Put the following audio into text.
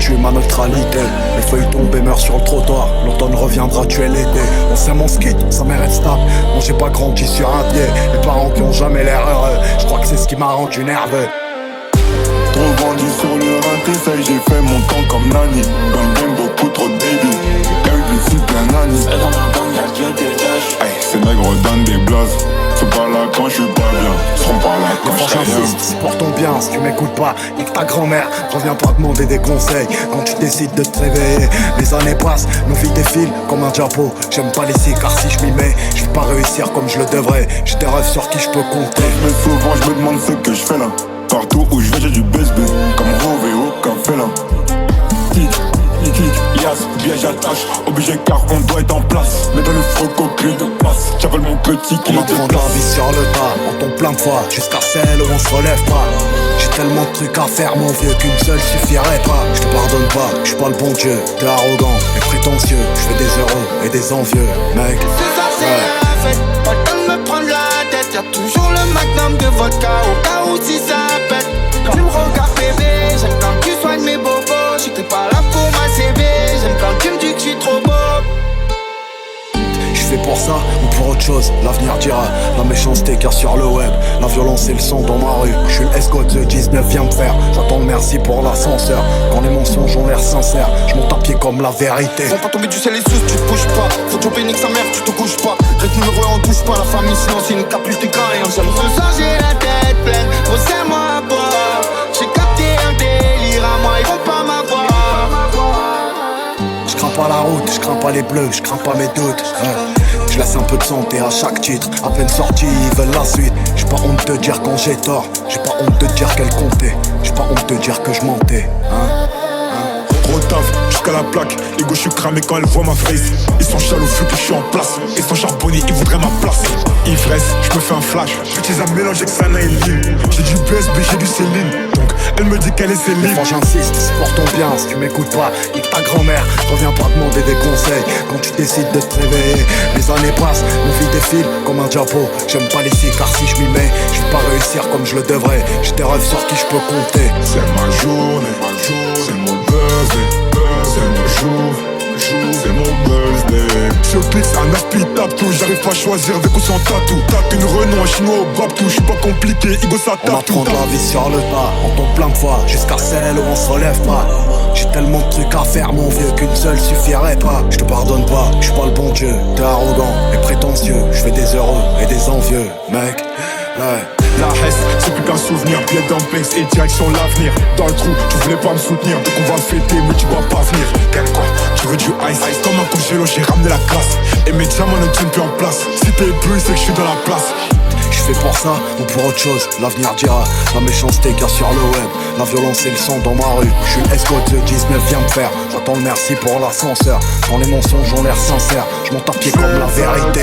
suis ma neutralité. Les feuilles tombent et meurent sur le trottoir. L'automne reviendra tuer l'été. On sait mon skit, sa mère est stable. Moi j'ai pas grandi sur un pied. Les parents qui ont jamais l'air heureux. Je crois que c'est ce qui m'a rendu nerveux. Trop grandi sur le rinté, ça y est, j'ai fait mon temps comme Nani. Dans le game, beaucoup trop de baby. Avec les filles plein Nani. Et dans ma bande y'a que des lâches. Hey, ces nègres donnent des blazes. C'est pas là quand je suis pas bien. Seront pas là quand je serai bien. C'est pour ton bien, si tu m'écoutes pas, nique ta grand-mère. Reviens pas demander des conseils quand tu décides de te réveiller. Les années passent, nos vies défilent comme un diapo. J'aime pas les car si je m'y mets, je vais pas réussir comme je le devrais. J'ai des rêves sur qui je peux compter. Mais souvent je me demande ce que je fais là. Partout où je vais j'ai du BSB. Comme Rove et aucun fait là. Clic, yas, bien j'attache. Obligé car on doit être en place. Mais dans le froc au clé de passe. J'appelle mon petit qui On apprend la vie sur le tas, on tombe plein de fois jusqu'à celle où on se relève pas. J'ai tellement de trucs à faire mon vieux qu'une seule suffirait pas. Je te pardonne pas, je suis pas le bon Dieu. T'es arrogant et prétentieux, je fais des heureux et des envieux, mec. C'est ça, c'est la fête. Pas le temps de me prendre la tête. Y'a toujours le magnum de vodka au cas où si ça pète. Tu me regardes bébé, j'aime quand tu soignes mes bobos. J'étais pas là pour ma CV, j'aime quand tu me dis que je suis trop beau. Je fais pour ça ou pour autre chose, l'avenir dira. La méchanceté qu'il y a sur le web, la violence et le son dans ma rue. Je suis le escort de 19 vient me faire. J'attends le merci pour l'ascenseur. Quand les mensonges ont l'air sincères, je monte à pied comme la vérité. Vont pas tomber du ciel et sous, tu te bouges pas. Faut que nique sa mère, tu te couches pas. Reste numéro 1, on touche pas. La famille sinon c'est une capuche des gars et on j'aime. Ce soir j'ai la tête pleine, resserre-moi à boire. J'ai capté un délire à moi, ils vont pas m'avoir. Je crains pas la route, je crains pas les bleus, je crains pas mes doutes. Je laisse un peu de santé à chaque titre. À peine sorti, ils veulent la suite. J'ai pas honte de dire quand j'ai tort. J'ai pas honte de dire qu'elle comptait. J'ai pas honte de dire que je mentais. Gros taf, jusqu'à la plaque. Les gauches, je suis cramé quand elles voient ma face. Ils sont chaloux, vu que je suis en place. Ils sont charbonnés, ils voudraient ma place. Ivresse, je me fais un flash. J'utilise un mélange avec Sana et Lille. J'ai du BSB, j'ai du Céline. Donc elle me dit qu'elle est Céline. Quand j'insiste, c'est pour ton bien. Si tu m'écoutes pas, nique ta grand-mère. Reviens pas demander des conseils quand tu décides de te réveiller. Les années passent, nos vies défilent comme un diapo. J'aime pas les car si je m'y mets, je vais pas réussir comme je le devrais. J'ai des rêves sur qui je peux compter. C'est ma journée, c'est mon c'est mon jour, c'est mon birthday. Ce clic c'est un aspitable tout, j'arrive pas à choisir des coups sans tatou. Tape une Renault, un chinois au bab tout, j'suis pas compliqué, Igo ça On tape tout. apprend de la vie sur le tas, on tombe plein de fois jusqu'à celle où on se relève pas. J'ai tellement de trucs à faire mon vieux qu'une seule suffirait pas. Je te pardonne pas, je suis pas le bon Dieu. T'es arrogant et prétentieux, je fais des heureux et des envieux, mec. Ouais. La Hesse, c'est plus qu'un souvenir, pied dans place et direction l'avenir. Dans le trou, tu voulais pas me soutenir, donc on va fêter mais tu vas pas venir. Quel quoi, tu veux du ice, comme un congélo, j'ai ramené la classe. Et mes diamants ne tiennent plus en place, si t'es plus c'est que je suis dans la place. Je fais pour ça ou pour autre chose, l'avenir dira. La méchanceté qu'il y a sur le web, la violence et le sang dans ma rue. Je suis le escort de 19 vient me faire. J'attends le merci pour l'ascenseur. Quand les mensonges ont l'air sincères, je monte à pied comme la vérité.